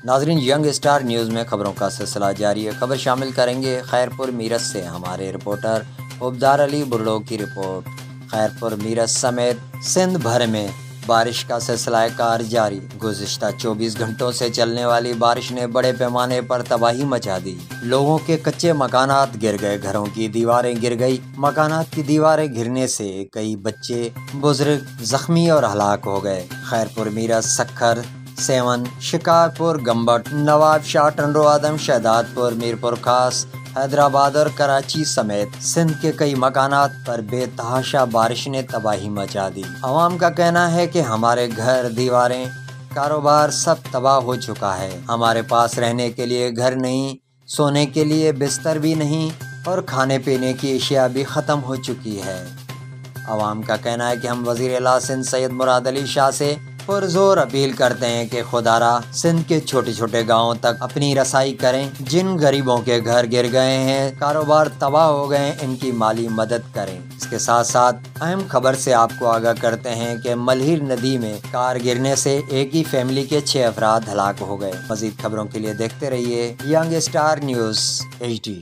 नाज़रीन, young star news में खबरों का सिलसिला जारी है। खबर शामिल करेंगे खैरपुर मीरत से हमारे रिपोर्टर उबदार अली बुर्डो की रिपोर्ट। खैरपुर मीरत समेत सिंध भर में बारिश का सिलसिला कार जारी। गुज़िश्ता 24 घंटों से चलने वाली बारिश ने बड़े पैमाने पर तबाही मचा दी। लोगों के कच्चे मकानात गिर गए, घरों की दीवारें गिर गई। मकानात की दीवारें गिरने से कई बच्चे, बुजुर्ग जख्मी और हलाक हो गए। खैरपुर मीरत, सक्खर, सेवन, शिकारपुर, गंबट, नवाब शाह, टंडो आदम, शहदादपुर, मीरपुर खास, हैदराबाद और कराची समेत सिंध के कई मकानात पर बेतहाशा बारिश ने तबाही मचा दी। आवाम का कहना है कि हमारे घर, दीवारें, कारोबार सब तबाह हो चुका है। हमारे पास रहने के लिए घर नहीं, सोने के लिए बिस्तर भी नहीं और खाने पीने की अशिया भी ख़त्म हो चुकी है। आवाम का कहना है कि हम वज़ीर आला सिंध सैयद मुराद अली शाह से पुरजोर अपील करते हैं कि खुदारा सिंध के छोटे छोटे गाँवों तक अपनी रसाई करें। जिन गरीबों के घर गिर गए हैं, कारोबार तबाह हो गए हैं, इनकी माली मदद करें। इसके साथ साथ अहम खबर से आपको आगाह करते हैं कि मलहिर नदी में कार गिरने से एक ही फैमिली के 6 अफराद हलाक हो गए। मज़ीद खबरों के लिए देखते रहिए यंग स्टार न्यूज़ HD।